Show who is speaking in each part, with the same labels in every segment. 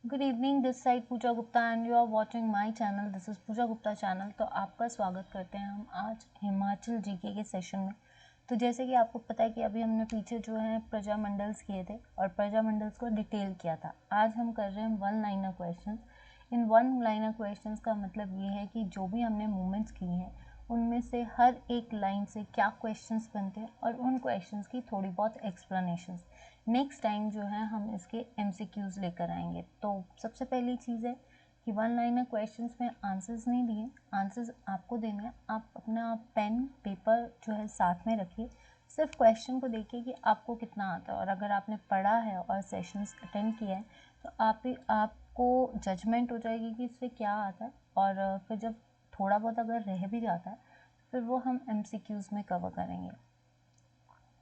Speaker 1: Good evening, this side Pooja Gupta and you are watching my channel. This is Pooja Gupta channel. तो आपका स्वागत करते हैं हम आज हिमाचल जीके के सेशन में। तो जैसे कि आपको पता है कि अभी हमने पीछे जो है प्रजामंडल्स किए थे और प्रजामंडल्स को डिटेल किया था। आज हम कर रहे हैं one liner question. In one liner question का मतलब ये है कि जो भी हमने मूवमेंट्स की हैं उनमें से हर एक लाइन से क्या क्वेश्चंस बनते हैं और उन क्वेश्चंस की थोड़ी बहुत एक्सप्लेनेशंस नेक्स्ट टाइम जो है हम इसके एमसीक्यूज लेकर आएंगे। तो सबसे पहली चीज़ है कि वन लाइनर क्वेश्चंस में आंसर्स नहीं दिए, आंसर्स आपको देने हैं। आप अपना पेन पेपर जो है साथ में रखिए, सिर्फ क्वेश्चन को देखिए कि आपको कितना आता है। और अगर आपने पढ़ा है और सेशंस अटेंड किया है तो आपको जजमेंट हो जाएगी कि इससे क्या आता है। और फिर जब थोड़ा बहुत अगर रह भी जाता है फिर वो हम एमसीक्यूज में कवर करेंगे।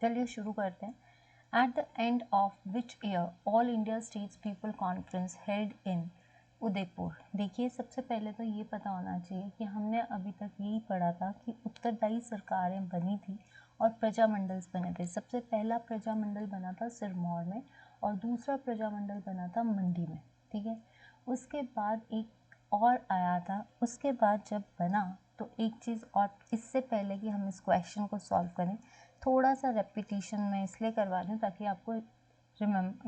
Speaker 1: चलिए शुरू करते हैं। At the end of which year All India States People Conference held in Udaipur. देखिए, सबसे पहले तो ये पता होना चाहिए कि हमने अभी तक यही पढ़ा था कि उत्तरदायी सरकारें बनी थी और प्रजामंडल्स बने थे। सबसे पहला प्रजामंडल बना था सिरमौर में और दूसरा प्रजामंडल बना था मंडी में। ठीक है, उसके बाद एक और आया था। उसके बाद जब बना तो एक चीज़ और, इससे पहले कि हम इस क्वेश्चन को सॉल्व करें, थोड़ा सा रेपिटेशन मैं इसलिए करवा दूँ ताकि आपको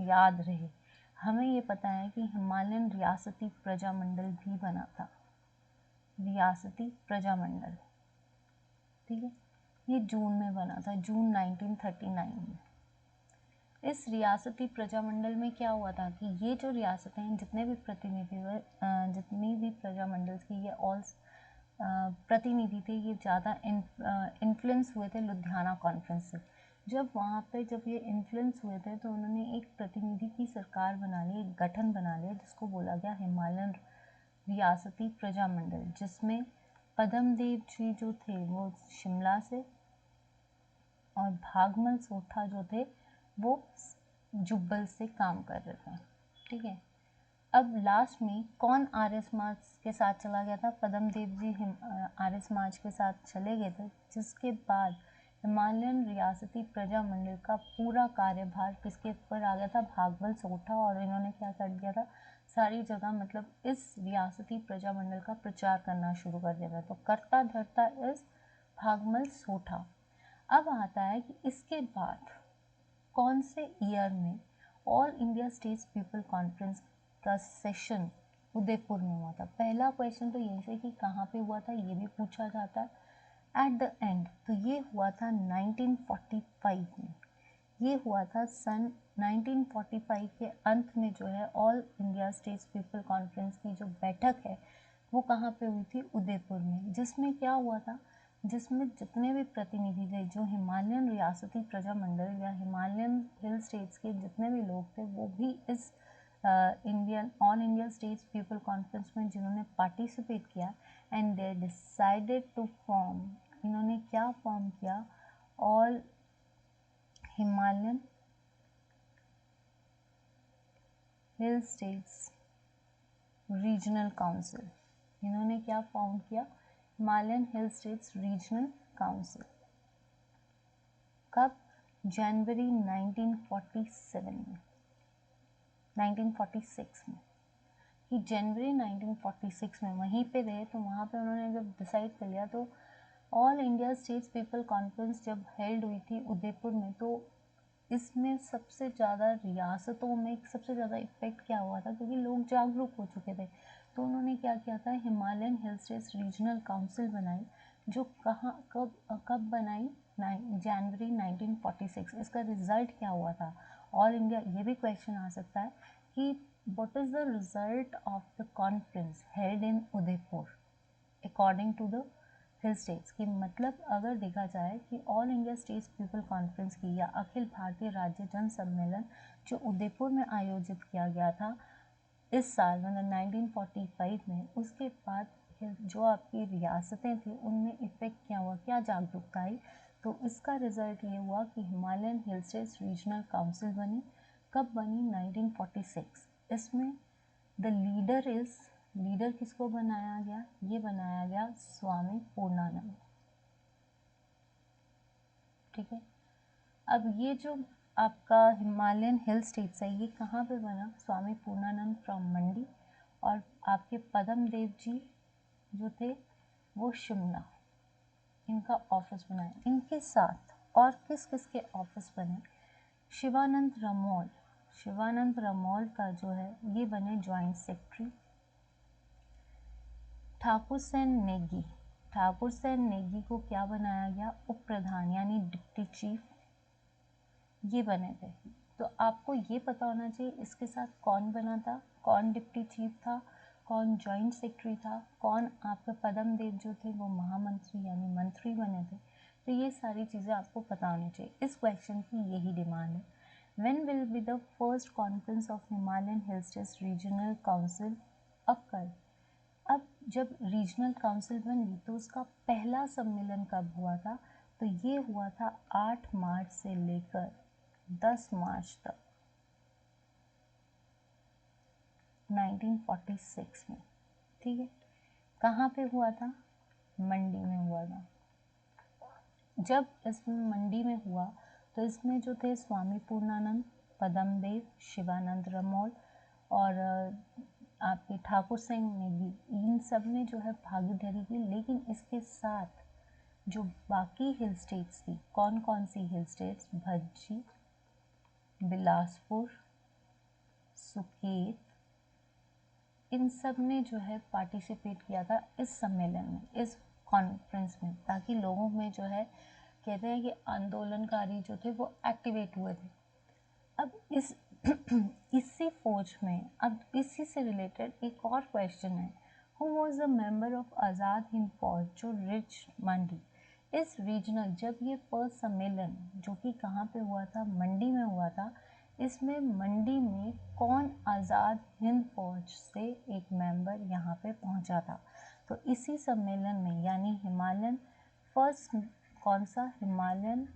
Speaker 1: याद रहे। हमें ये पता है कि हिमालयन रियासती प्रजामंडल भी बना था, रियासती प्रजामंडल। ठीक है, ये जून में बना था, जून 1939 में। इस रियासती प्रजामंडल में क्या हुआ था कि ये जो रियासतें हैं, जितने भी प्रतिनिधि हुए, जितनी भी प्रजामंडल्स की ये ऑल प्रतिनिधि थे, ये ज़्यादा इन्फ्लुएंस हुए थे लुधियाना कॉन्फ्रेंस से। जब ये इन्फ्लुएंस हुए थे तो उन्होंने एक प्रतिनिधि की सरकार बना ली, एक गठन बना लिया जिसको बोला गया हिमालयन रियासती प्रजामंडल, जिसमें पद्मदेव जी जो थे वो शिमला से और भागमल सोठा जो थे वो जुब्बल से काम कर रहे थे। ठीक है, अब लास्ट में कौन आर्य समाज के साथ चला गया था? पद्मदेव जी आर्य समाज के साथ चले गए थे, जिसके बाद हिमालयन रियासती प्रजामंडल का पूरा कार्यभार किसके ऊपर आ गया था? भागवल सोठा। और इन्होंने क्या कर दिया था, सारी जगह मतलब इस रियासती प्रजामंडल का प्रचार करना शुरू कर दिया था। तो करता धरता इस भागमल सोठा। अब आता है कि इसके बाद कौन से ईयर में all India states people conference का सेशन उदयपुर में हुआ था? पहला क्वेश्चन तो यही से कि कहाँ पे हुआ था ये भी पूछा जाता है। एट द एंड तो ये हुआ था 1945 में। ये हुआ था सन 1945 के अंत में जो है all India states people conference की जो बैठक है वो कहाँ पे हुई थी? उदयपुर में। जिसमें क्या हुआ था, जिसमें जितने भी प्रतिनिधि थे, जो हिमालयन रियासती प्रजामंडल या हिमालयन हिल स्टेट्स के जितने भी लोग थे, वो भी इस Indian all India states people conference में जिन्होंने पार्टिसिपेट किया and they decided to form, इन्होंने क्या फॉर्म किया? All Himalayan hill states regional council. इन्होंने क्या फॉर्म किया? Himalayan hill states regional council. कब? जनवरी 1947 में, 1946 में। कि जनवरी 1946 में वहीं पे रहे। तो वहाँ पे उन्होंने जब डिसाइड कर लिया तो all India states people conference जब हेल्ड हुई थी उदयपुर में, तो इसमें सबसे ज़्यादा रियासतों में सबसे ज़्यादा इफेक्ट क्या हुआ था? क्योंकि लोग जागरूक हो चुके थे। तो उन्होंने क्या किया था, Himalayan hill states regional council बनाई, जो कहाँ कब बनाई? जनवरी 1946। इसका रिजल्ट क्या हुआ था? ऑल इंडिया, ये भी क्वेश्चन आ सकता है कि what is the result of the conference held in Udaipur according to the hill states. की मतलब अगर देखा जाए कि all India states people conference की या अखिल भारतीय राज्य जन सम्मेलन जो उदयपुर में आयोजित किया गया था इस साल मतलब 1945 में, उसके बाद जो आपकी रियासतें थी उनमें इफेक्ट क्या हुआ, क्या जागरूकता आई? तो इसका रिजल्ट ये हुआ कि Himalayan hill states regional council बनी। कब बनी? 1946। इसमें द लीडर किसको बनाया गया? ये बनाया गया स्वामी पूर्णानंद। ठीक है, अब ये जो आपका हिमालयन हिल स्टेट्स है, ये कहाँ पे बना? स्वामी पूर्णानंद फ्रॉम मंडी, और आपके पद्म देव जी जो थे वो शिमला, इनका ऑफिस बना है। इनके साथ और किस किस के ऑफिस बने? शिवानंद रमोल, शिवानंद रमोल का जो है ये बने जॉइंट सेक्रेटरी। ठाकुर सेन नेगी, ठाकुर सेन नेगी को क्या बनाया गया? उप प्रधान यानी डिप्टी चीफ, ये बने थे। तो आपको ये पता होना चाहिए इसके साथ कौन बना था, कौन डिप्टी चीफ था, कौन जॉइंट सेक्रेटरी था, कौन आपके पद्म देव जो थे वो महामंत्री यानी मंत्री बने थे। तो ये सारी चीज़ें आपको पता होनी चाहिए। इस क्वेश्चन की यही डिमांड है। When will be the first conference of Himalayan Hill States Regional Council occur? अब जब रीजनल काउंसिल बनी तो उसका पहला सम्मेलन कब हुआ था? तो ये हुआ था 8 मार्च से लेकर 10 मार्च तक 1946 में। ठीक है, कहाँ पे हुआ था? मंडी में हुआ था। जब इसमें मंडी में हुआ तो इसमें जो थे स्वामी पूर्णानंद, पद्म देव, शिवानंद रमोल और आपके ठाकुर सिंह नेगी, इन सब ने जो है भागीदारी की। लेकिन इसके साथ जो बाकी हिल स्टेट्स थी, कौन कौन सी हिल स्टेट्स? भज्जी, बिलासपुर, सुकेत, इन सब ने जो है पार्टिसिपेट किया था इस सम्मेलन में, इस कॉन्फ्रेंस में, ताकि लोगों में जो है कहते हैं कि आंदोलनकारी जो थे वो एक्टिवेट हुए थे। अब इसी फौज में, अब इसी से रिलेटेड एक और क्वेश्चन है, who was the member of Azad Hind Fauj जो रिच मंडी? इस रीजनल, जब ये फर्स्ट सम्मेलन जो कि कहाँ पे हुआ था? मंडी में हुआ था। इसमें मंडी में कौन आज़ाद हिंद फौज से एक मेंबर यहाँ पे पहुँचा था? तो इसी सम्मेलन में यानी हिमालयन फर्स्ट, कौन सा? हिमालयन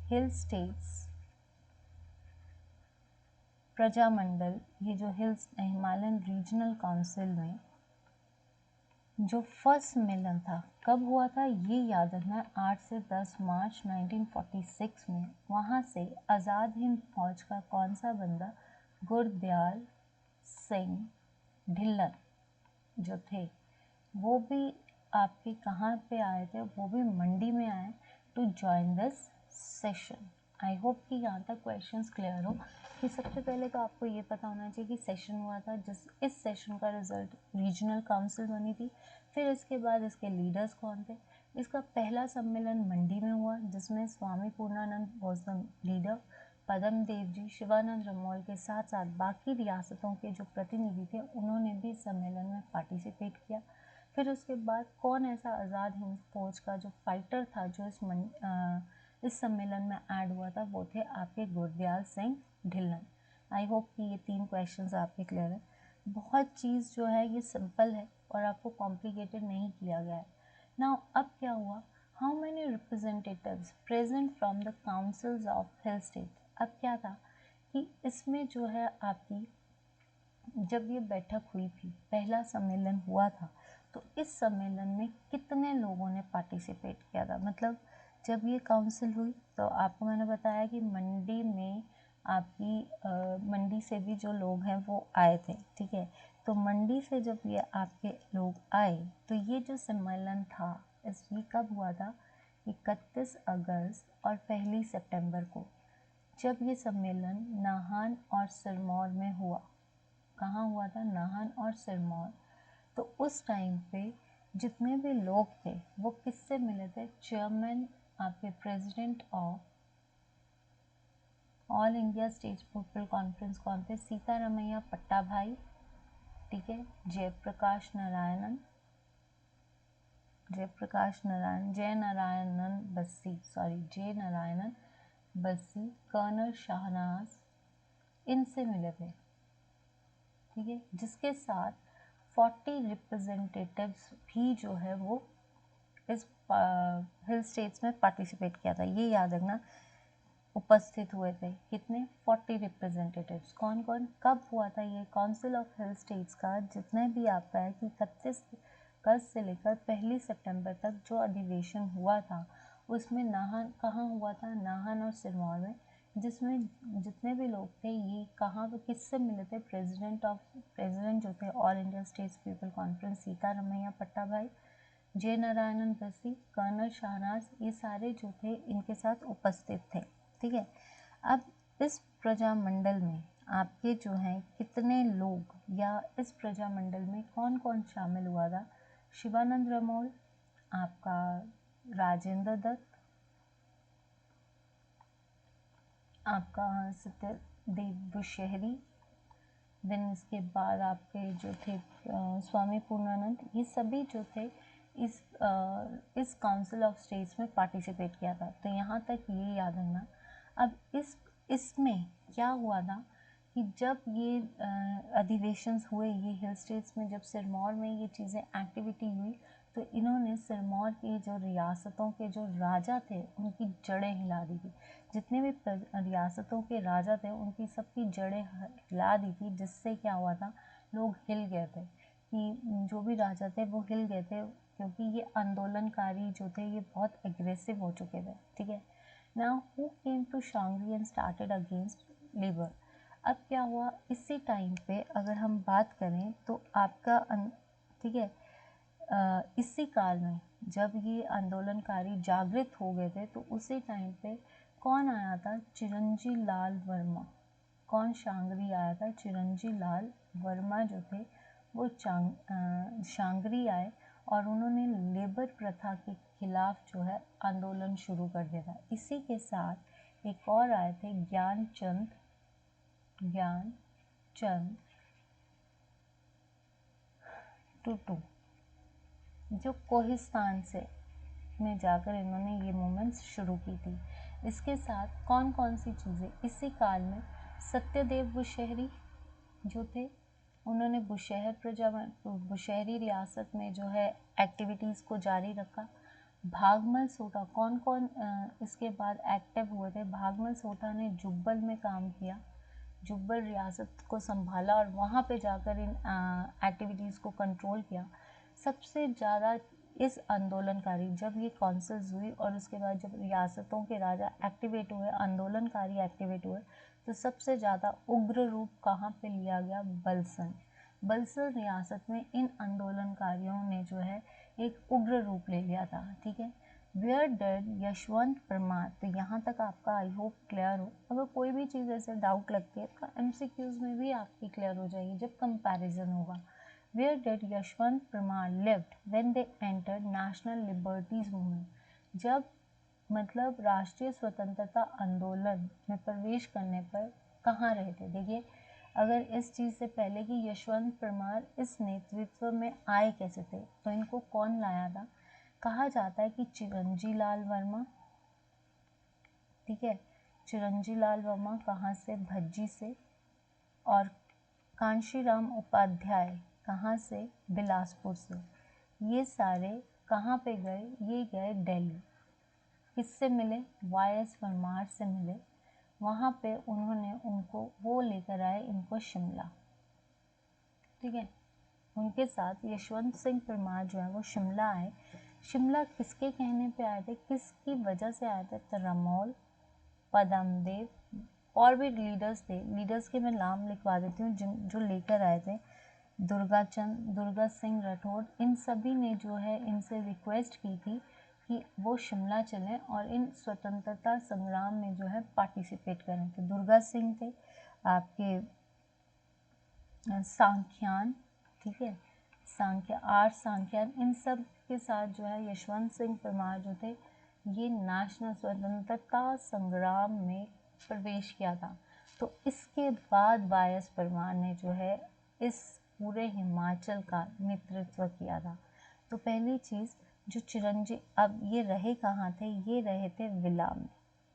Speaker 1: हिल स्टेट्स प्रजामंडल, ये जो हिल्स हिमालयन रीजनल काउंसिल में जो फर्स्ट सम्मेलन था कब हुआ था? ये याद रखना है, 8 से 10 मार्च 1946 में। वहाँ से आज़ाद हिंद फौज का कौन सा बंदा? गुरदयाल सिंह ढिल्लन जो थे वो भी आपके कहाँ पे आए थे? वो भी मंडी में आए to join this session. I hope कि यहाँ तक क्वेश्चंस क्लियर हो कि सबसे पहले तो आपको ये पता होना चाहिए कि सेशन हुआ था, इस सेशन का रिजल्ट रीजनल काउंसिल बनी थी। फिर इसके बाद इसके लीडर्स कौन थे? इसका पहला सम्मेलन मंडी में हुआ जिसमें स्वामी पूर्णानंद वॉज द लीडर, पद्म देव जी, शिवानंद रमोल के साथ साथ बाकी रियासतों के जो प्रतिनिधि थे उन्होंने भी सम्मेलन में पार्टिसिपेट किया। फिर उसके बाद कौन ऐसा आज़ाद हिंद फौज का जो फाइटर था जो इस सम्मेलन में ऐड हुआ था? वो थे आपके गुरदयाल सिंह ढिल्लन। आई होप कि ये 3 क्वेश्चंस आपके क्लियर है। बहुत चीज़ जो है ये सिंपल है और आपको कॉम्प्लिकेटेड नहीं किया गया है। नाउ अब क्या हुआ? How many representatives present from the councils of hill state? अब क्या था कि इसमें जो है आपकी जब ये बैठक हुई थी, पहला सम्मेलन हुआ था, तो इस सम्मेलन में कितने लोगों ने पार्टिसिपेट किया था? मतलब जब ये काउंसिल हुई तो आपको मैंने बताया कि मंडी में आपकी मंडी से भी जो लोग हैं वो आए थे। ठीक है, तो मंडी से जब ये आपके लोग आए तो ये जो सम्मेलन था इसमें कब हुआ था? 31 अगस्त और 1 सितंबर को, जब ये सम्मेलन नाहन और सिरमौर में हुआ। कहाँ हुआ था? नाहन और सिरमौर। तो उस टाइम पे जितने भी लोग थे वो किससे मिले थे? चेयरमैन, आपके president of all India state people conference कौन थे? सीतारमैया पट्टाभाई, ठीक है, जयप्रकाश नारायणन, जय नारायणन बस्सी, कर्नल शाहनवाज, इनसे मिले थे। ठीक है, जिसके साथ 40 रिप्रेजेंटेटिव्स भी जो है वो इस हिल स्टेट्स में पार्टिसिपेट किया था। ये याद रखना, उपस्थित हुए थे कितने? 40 रिप्रेजेंटेटिव्स। कौन कौन? कब हुआ था ये काउंसिल ऑफ हिल स्टेट्स का? जितने भी आपका है कि 31 अगस्त से लेकर 1 सितंबर तक जो अधिवेशन हुआ था उसमें नाहन, कहाँ हुआ था? नाहन और सिरमौर में। जिसमें जितने भी लोग थे ये कहाँ पे किससे मिले थे, प्रेसिडेंट जो थे All India states people Conference Sitaramayya Pattabhai, J Narayanan Basi, colonel Shahnaz, ये सारे जो थे इनके साथ उपस्थित थे। ठीक है, अब इस प्रजामंडल में आपके जो हैं कितने लोग या इस प्रजामंडल में कौन कौन शामिल हुआ था? शिवानंद रमोल, आपका राजेंद्र दत्त, आपका सत्यदेव बुशहरी, देन इसके बाद आपके जो थे स्वामी पूर्णानंद, ये सभी जो थे इस काउंसिल ऑफ स्टेट्स में पार्टिसिपेट किया था। तो यहाँ तक ये याद रखना। अब इसमें क्या हुआ था कि जब ये अधिवेशन हुए, ये हिल स्टेट्स में जब सिरमौर में ये चीज़ें एक्टिविटी हुई, तो इन्होंने सिरमौर की जो रियासतों के जो राजा थे उनकी जड़ें हिला दी थी। जितने भी रियासतों के राजा थे उनकी सबकी जड़ें हिला दी थी, जिससे क्या हुआ था, लोग हिल गए थे कि जो भी राजा थे वो हिल गए थे, क्योंकि ये आंदोलनकारी जो थे ये बहुत एग्रेसिव हो चुके थे। ठीक है, now who came to Shangri and started against labour. अब क्या हुआ, इसी टाइम पे अगर हम बात करें तो आपका ठीक है, इसी काल में जब ये आंदोलनकारी जागृत हो गए थे तो उसी टाइम पे कौन आया था? चिरंजी लाल वर्मा। कौन शांगरी आया था? चिरंजी लाल वर्मा जो थे वो शांगरी आए और उन्होंने लेबर प्रथा के खिलाफ जो है आंदोलन शुरू कर दिया था। इसी के साथ एक और आए थे ज्ञानचंद टूटू, जो कोहिस्तान से में जाकर इन्होंने ये मूवमेंट्स शुरू की थी। इसके साथ कौन कौन सी चीज़ें इसी काल में? सत्यदेव बुशहरी जो थे उन्होंने बुशहरी रियासत में जो है एक्टिविटीज़ को जारी रखा। भागमल सोटा, कौन कौन इसके बाद एक्टिव हुए थे? भागमल सोटा ने जुब्बल में काम किया, जुब्बल रियासत को संभाला और वहाँ पे जाकर इन एक्टिविटीज़ को कंट्रोल किया। सबसे ज़्यादा इस आंदोलनकारी, जब ये काउंसिल्स हुई और उसके बाद जब रियासतों के राजा एक्टिवेट हुए, आंदोलनकारी एक्टिवेट हुए, तो सबसे ज़्यादा उग्र रूप कहाँ पे लिया गया? बलसन रियासत में इन आंदोलनकारियों ने जो है एक उग्र रूप ले लिया था। ठीक है, वेयर डेड यशवंत परमार। तो यहाँ तक आपका आई होप क्लियर हो। अगर कोई भी चीज़ ऐसे डाउट लगती है तो MCQs में भी आपकी क्लियर हो जाएगी जब कंपैरिजन होगा। Where did Yashwant Parmar lived when they entered national liberties movement. जब मतलब राष्ट्रीय स्वतंत्रता आंदोलन में प्रवेश करने पर कहाँ रहे थे? देखिए, अगर इस चीज़ से पहले कि यशवंत परमार इस नेतृत्व में आए कैसे थे, तो इनको कौन लाया था? कहा जाता है कि चिरंजी लाल वर्मा। ठीक है, चिरंजी लाल वर्मा कहाँ से? भज्जी से। और कांशीराम उपाध्याय कहाँ से? बिलासपुर से। ये सारे कहाँ पे गए? ये गए दिल्ली। किससे मिले? YS परमार से मिले। वहाँ पे उन्होंने उनको वो लेकर आए इनको शिमला। ठीक है, उनके साथ यशवंत सिंह परमार जो है वो शिमला आए। शिमला किसके कहने पे आए थे? किसकी वजह से आए थे? तो रमोल, पदमदेव और भी लीडर्स थे। लीडर्स के मैं नाम लिखवा देती हूँ जो लेकर आए थे। दुर्गा सिंह राठौड़, इन सभी ने जो है इनसे रिक्वेस्ट की थी कि वो शिमला चलें और इन स्वतंत्रता संग्राम में जो है पार्टिसिपेट करें। तो दुर्गा सिंह थे, आपके सांख्यान, ठीक है, सांख्यान, इन सब के साथ जो है यशवंत सिंह परमार जो थे ये नेशनल स्वतंत्रता संग्राम में प्रवेश किया था। तो इसके बाद YS परमार ने जो है इस पूरे हिमाचल का नेतृत्व किया था। तो पहली चीज़ जो चिरंजी, अब ये रहे कहाँ थे? ये रहे थे विला में।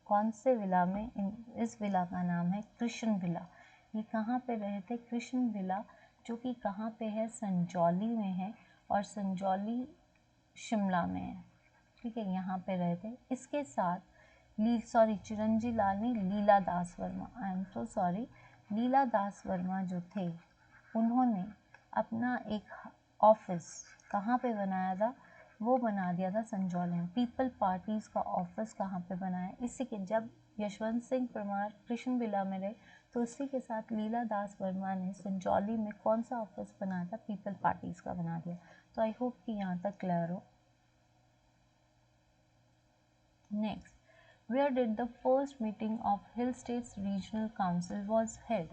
Speaker 1: कौन से विला में? इस विला का नाम है कृष्ण विला। ये कहाँ पे रहे थे? कृष्ण विला, जो कि कहाँ पे है? संजौली में है, और संजौली शिमला में है। ठीक है, यहाँ पे रहे थे। इसके साथ चिरंजी लाल ने Leela Das Verma, I am so sorry, Leela Das Verma जो थे उन्होंने अपना एक ऑफिस कहाँ पे बनाया था? वो बना दिया था संजौली में। पीपल पार्टीज का ऑफिस कहाँ पे बनाया? इसी के जब यशवंत सिंह परमार, कृष्ण बिला मेरे, तो उसी के साथ लीला दास वर्मा ने संजौली में कौन सा ऑफिस बनाया था? पीपल पार्टीज का बना दिया। तो आई होप कि यहाँ तक क्लियर हो। Next, where did the first meeting of hill states regional council was held?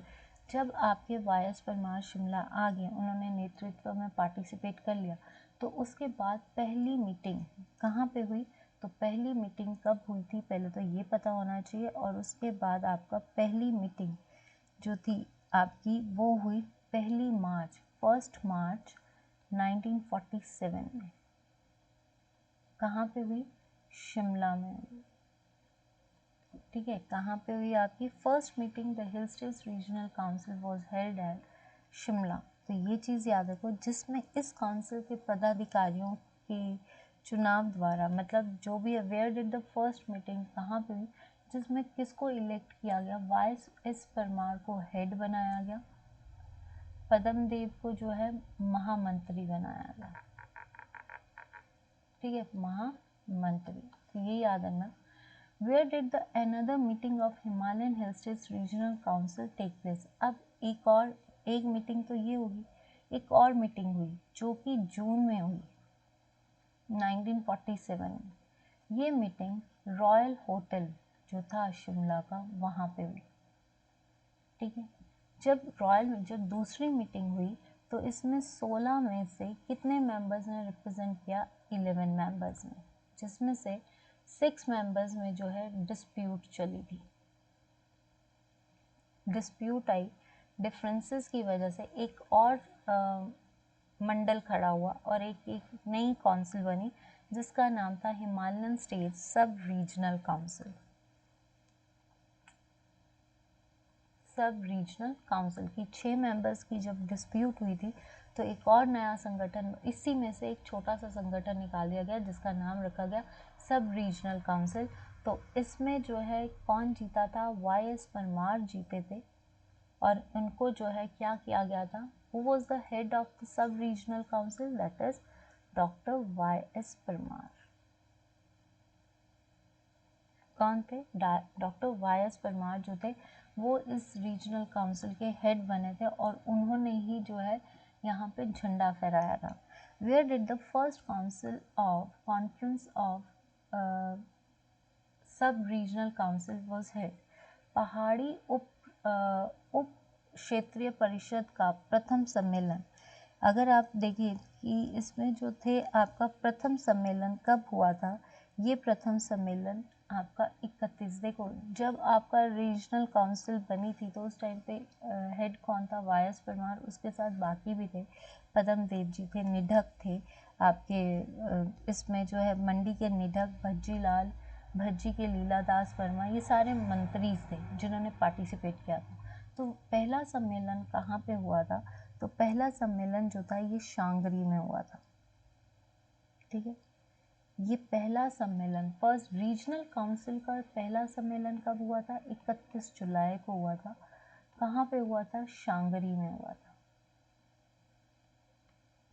Speaker 1: जब आपके वाई.एस. परमार शिमला आ गए, उन्होंने नेतृत्व में पार्टिसिपेट कर लिया, तो उसके बाद पहली मीटिंग कहाँ पे हुई? तो पहली मीटिंग कब हुई थी पहले तो ये पता होना चाहिए, और उसके बाद आपका पहली मीटिंग जो थी आपकी वो हुई 1 मार्च 1947 में। कहाँ पे हुई? शिमला में हुई। ठीक है, कहाँ पे हुई आपकी first meeting? The hill states regional council was held at Shimla. तो ये चीज़ याद रखो, जिसमें इस काउंसिल के पदाधिकारियों के चुनाव द्वारा, मतलब जो भी where did the first meeting कहाँ पे हुई, जिसमें किसको इलेक्ट किया गया? वाई.एस. परमार को हेड बनाया गया, पद्म देव को जो है महामंत्री बनाया गया। ठीक है, महामंत्री, तो ये याद रखना। Where did the another meeting of Himalayan Hill States Regional Council take place? अब एक मीटिंग तो ये होगी, एक और मीटिंग हुई जो कि जून में हुई 1947 में। ये मीटिंग रॉयल होटल जो था शिमला का, वहाँ पे हुई। ठीक है, जब दूसरी मीटिंग हुई तो इसमें 16 में से कितने मेंबर्स ने रिप्रेजेंट किया? 11 मेंबर्स ने, जिसमें से 6 मेंबर्स में जो है डिस्प्यूट चली थी। डिस्प्यूट आई, डिफरेंसेस की वजह से एक और मंडल खड़ा हुआ और एक नई काउंसिल बनी जिसका नाम था हिमालयन स्टेट्स सब रीजनल काउंसिल। सब रीजनल काउंसिल की 6 मेंबर्स की जब डिस्प्यूट हुई थी तो एक और नया संगठन, इसी में से एक छोटा सा संगठन निकाल दिया गया जिसका नाम रखा गया सब रीजनल काउंसिल। तो इसमें जो है कौन जीता था? वाई.एस. परमार जीते थे, और उनको जो है क्या किया गया था? Who was the head of the sub regional council? That is doctor Y S. Parmar. कौन थे? Doctor Y S. परमार जो थे वो इस रीजनल काउंसिल के हेड बने थे, और उन्होंने ही जो है यहाँ पे झंडा फहराया था। Where did the first council of conference of sub regional council was held? पहाड़ी उप क्षेत्रीय परिषद का प्रथम सम्मेलन। अगर आप देखिए कि इसमें जो थे आपका प्रथम सम्मेलन कब हुआ था? ये प्रथम सम्मेलन आपका 31, देखो जब आपका रीजनल काउंसिल बनी थी तो उस टाइम पे हेड कौन था? वाई.एस. परमार, उसके साथ बाकी भी थे, पद्म देव जी थे, निधक थे आपके इसमें जो है मंडी के निधक, भज्जी के लीला दास वर्मा, ये सारे मंत्री थे जिन्होंने पार्टिसिपेट किया था। तो पहला सम्मेलन कहाँ पे हुआ था? तो पहला सम्मेलन जो था ये शांगरी में हुआ था। ठीक है, ये पहला सम्मेलन, फर्स्ट रीजनल काउंसिल का पहला सम्मेलन कब हुआ था? 31 जुलाई को हुआ था। कहाँ पे हुआ था? शांगरी में हुआ था।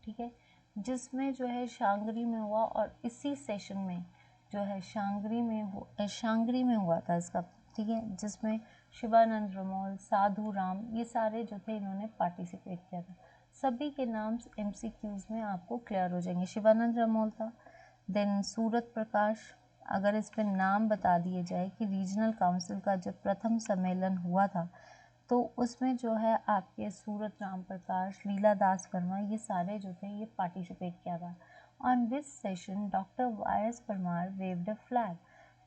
Speaker 1: ठीक है, जिसमें जो है शांगरी में हुआ, और इसी सेशन में जो है शांगरी में हुआ था इसका। ठीक है, जिसमें शिवानंद रमोल, साधु राम, ये सारे जो थे इन्होंने पार्टिसिपेट किया था। सभी के नाम MCQs में आपको क्लियर हो जाएंगे। शिवानंद रमोल था, देन सूरत प्रकाश। अगर इस पर नाम बता दिए जाए कि रीजनल काउंसिल का जब प्रथम सम्मेलन हुआ था तो उसमें जो है आपके सूरत राम प्रकाश, लीला दास वर्मा, ये सारे जो थे ये पार्टिसिपेट किया था। On this session doctor Y S. Parmar waved a flag,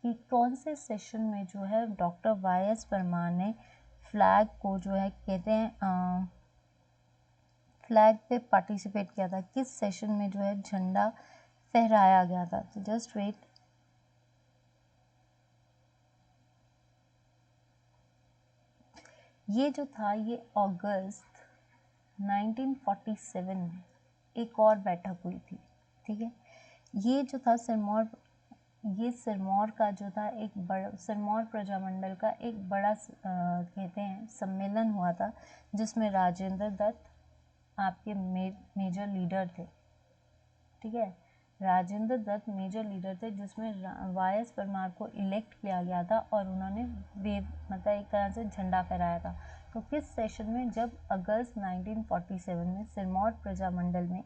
Speaker 1: कि कौन से सेशन में जो है डॉक्टर वाई.एस. परमार ने फ्लैग को जो है कहते हैं फ्लैग पे पार्टिसिपेट किया था? किस सेशन में जो है झंडा फहराया गया था? तो जस्ट वेट, ये जो था ये अगस्त 1947 में एक और बैठक हुई थी। ठीक है, ये जो था सिरमौर का जो था एक बड़ा, सिरमौर प्रजामंडल का एक बड़ा कहते हैं सम्मेलन हुआ था, जिसमें राजेंद्र दत्त आपके मेजर लीडर थे। ठीक है, राजेंद्र दत्त मेजर लीडर थे, जिसमें वाई.एस. परमार को इलेक्ट किया गया था और उन्होंने मतलब एक तरह से झंडा फहराया था। तो किस सेशन में? जब अगस्त 1947 में सिरमौर प्रजामंडल में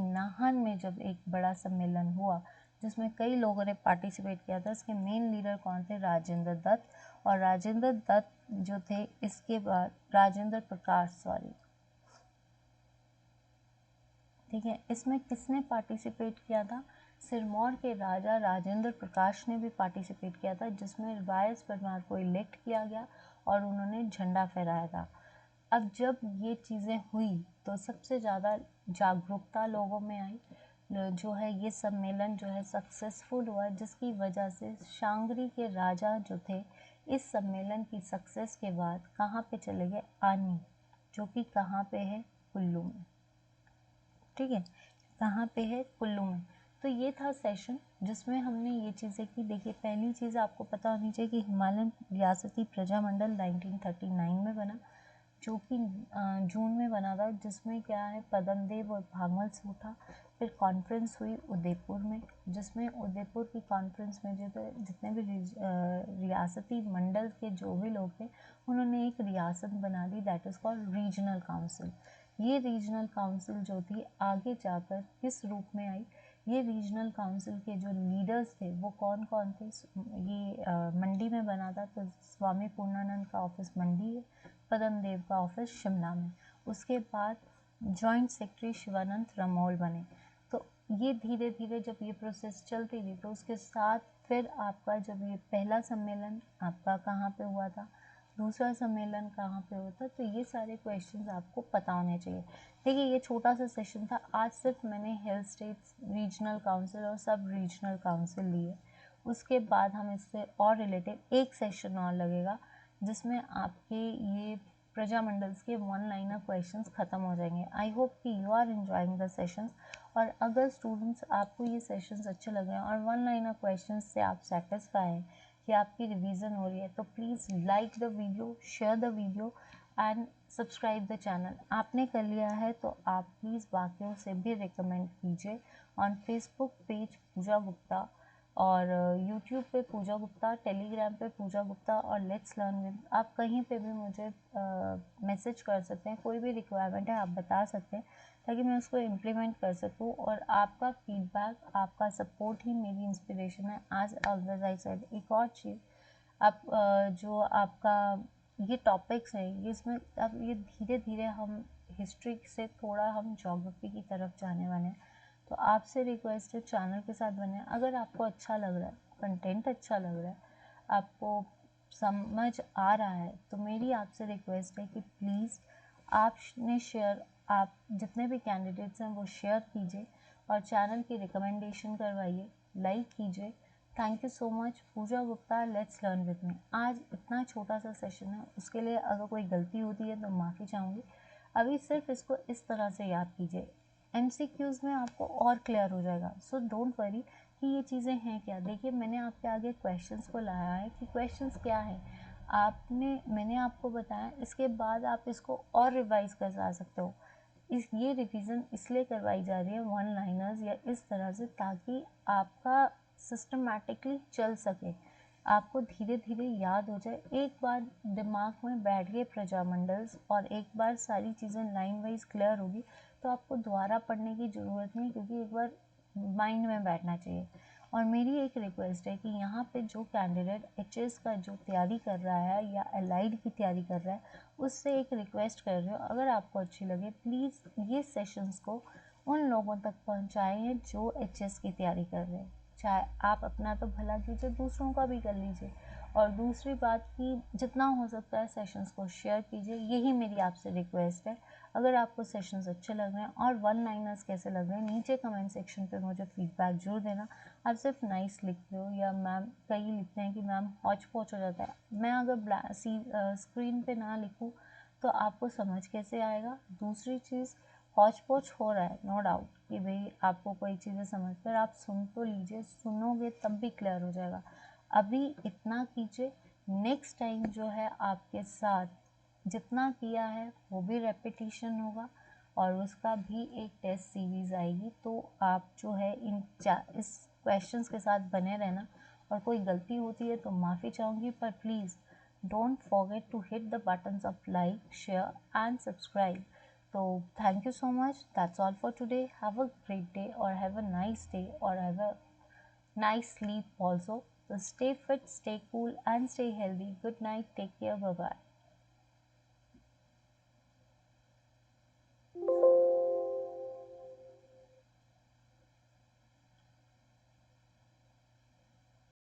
Speaker 1: नाहन में जब एक बड़ा सम्मेलन हुआ जिसमें कई लोगों ने पार्टिसिपेट किया था। इसके मेन लीडर कौन थे? राजेंद्र दत्त। और राजेंद्र दत्त जो थे, इसके बाद राजेंद्र प्रकाश, ठीक है, इसमें किसने पार्टिसिपेट किया था? सिरमौर के राजा राजेंद्र प्रकाश ने भी पार्टिसिपेट किया था, जिसमें वाई.एस. परमार को इलेक्ट किया गया और उन्होंने झंडा फहराया था। अब जब ये चीज़ें हुई तो सबसे ज़्यादा जागरूकता लोगों में आई, जो है ये सम्मेलन जो है सक्सेसफुल हुआ, जिसकी वजह से शांगरी के राजा जो थे इस सम्मेलन की सक्सेस के बाद कहाँ पे चले गए? आनी, जो कि कहाँ पे है? कुल्लू में। ठीक है, कहाँ पे है? कुल्लू में। तो ये था सेशन जिसमें हमने ये चीज़ें की। देखिए, पहली चीज़ आपको पता होनी चाहिए कि हिमालयन रियासती प्रजामंडल 1939 में बना, जो कि जून में बना था, जिसमें क्या है, पद्मदेव और भागमल सूद था। फिर कॉन्फ्रेंस हुई उदयपुर में, जिसमें उदयपुर की कॉन्फ्रेंस में जितने भी रियासती मंडल के जो भी लोग थे, उन्होंने एक रियासत बना ली, that is called regional council. ये रीजनल काउंसिल जो थी आगे जाकर किस रूप में आई? ये रीजनल काउंसिल के जो लीडर्स थे वो कौन कौन थे? ये मंडी में बना था, तो स्वामी पूर्णानंद का ऑफिस मंडी है, पद्मदेव का ऑफिस शिमला में। उसके बाद जॉइंट सेक्रेटरी शिवानंद रमोल बने। तो ये धीरे धीरे जब ये प्रोसेस चलती थी, तो उसके साथ फिर आपका जब ये पहला सम्मेलन आपका कहाँ पे हुआ था, दूसरा सम्मेलन कहाँ पे होता, तो ये सारे क्वेश्चंस आपको पता होने चाहिए। देखिए, ये छोटा सा सेशन था। आज सिर्फ मैंने हिल स्टेट्स रीजनल काउंसिल और सब रीजनल काउंसिल लिए। उसके बाद हम इससे और रिलेटेड एक सेशन और लगेगा, जिसमें आपके ये प्रजामंडल्स के वन लाइनर क्वेश्चंस ख़त्म हो जाएंगे। आई होप कि you are enjoying the sessions. और अगर स्टूडेंट्स आपको ये सेशंस अच्छे लग रहे हैं और वन लाइनर क्वेश्चंस से आप सेटिस्फाई हैं कि आपकी रिवीजन हो रही है, तो please like the video, share the video and subscribe the channel. आपने कर लिया है तो आप प्लीज़ बाकियों से भी रिकमेंड कीजिए। ऑन फेसबुक पेज पूजा गुप्ता, और यूट्यूब पे पूजा गुप्ता, टेलीग्राम पे पूजा गुप्ता, और लेट्स लर्न विद, आप कहीं पे भी मुझे मैसेज कर सकते हैं। कोई भी रिक्वायरमेंट है आप बता सकते हैं, ताकि मैं उसको इम्प्लीमेंट कर सकूँ। और आपका फीडबैक, आपका सपोर्ट ही मेरी इंस्पिरेशन है। आज ऑलवेज आई सेड, एक और चीज़, आप जो आपका ये टॉपिक्स है, ये इसमें अब ये धीरे धीरे हम हिस्ट्री से थोड़ा हम ज्योग्राफी की तरफ जाने वाले हैं। तो आपसे रिक्वेस्ट है, चैनल के साथ बने। अगर आपको अच्छा लग रहा है, कंटेंट अच्छा लग रहा है, आपको समझ आ रहा है, तो मेरी आपसे रिक्वेस्ट है कि प्लीज़ आपने शेयर, आप जितने भी कैंडिडेट्स हैं वो शेयर कीजिए और चैनल की रिकमेंडेशन करवाइए, लाइक कीजिए। Thank you so much. Pooja Gupta, let's learn with me. आज इतना छोटा सा सेशन है, उसके लिए अगर कोई गलती होती है तो माफ़ी चाहूँगी। अभी सिर्फ इसको इस तरह से याद कीजिए, MCQs में आपको और क्लियर हो जाएगा। सो डोंट वरी कि ये चीज़ें हैं क्या। देखिए, मैंने आपके आगे क्वेश्चंस को लाया है कि क्वेश्चंस क्या है, मैंने आपको बताया। इसके बाद आप इसको और रिवाइज कर सकते हो। ये रिवीजन इसलिए करवाई जा रही है वन लाइनर्स या इस तरह से, ताकि आपका सिस्टमैटिकली चल सके, आपको धीरे धीरे याद हो जाए। एक बार दिमाग में बैठ गए प्रजामंडल्स और एक बार सारी चीज़ें लाइन वाइज क्लियर होगी, तो आपको दोबारा पढ़ने की ज़रूरत नहीं, क्योंकि एक बार माइंड में बैठना चाहिए। और मेरी एक रिक्वेस्ट है कि यहाँ पे जो कैंडिडेट HS का जो तैयारी कर रहा है या एलाइड की तैयारी कर रहा है, उससे एक रिक्वेस्ट कर रही हो, अगर आपको अच्छी लगे प्लीज़ ये सेशंस को उन लोगों तक पहुँचाएँ जो HS की तैयारी कर रहे हैं। चाहे आप अपना तो भला कीजिए, दूसरों का भी कर लीजिए। और दूसरी बात कि जितना हो सकता है सेशंस को शेयर कीजिए, यही मेरी आपसे रिक्वेस्ट है। अगर आपको सेशंस अच्छे लग रहे हैं और वन लाइनर्स कैसे लग रहे हैं, नीचे कमेंट सेक्शन पे मुझे फीडबैक जरूर देना। आप सिर्फ नाइस लिखते हो या मैम, कई लिखते हैं कि मैम हौच पौच हो जाता है। मैं अगर स्क्रीन पे ना लिखूँ तो आपको समझ कैसे आएगा। दूसरी चीज़, हौच पौच हो रहा है, नो डाउट कि भाई आपको कोई चीज़ें समझ, पर आप सुन तो लीजिए, सुनोगे तब भी क्लियर हो जाएगा। अभी इतना कीजिए, नेक्स्ट टाइम जो है आपके साथ जितना किया है वो भी रेपिटेशन होगा, और उसका भी एक टेस्ट सीरीज़ आएगी। तो आप जो है इस क्वेश्चंस के साथ बने रहना, और कोई गलती होती है तो माफ़ी चाहूँगी, पर please don't forget to hit the buttons of like, share and subscribe. So thank you so much. That's all for today. Have a great day, or have a nice day, or have a nice sleep also. So stay fit, stay cool, and stay healthy. Good night. Take care. Bye bye.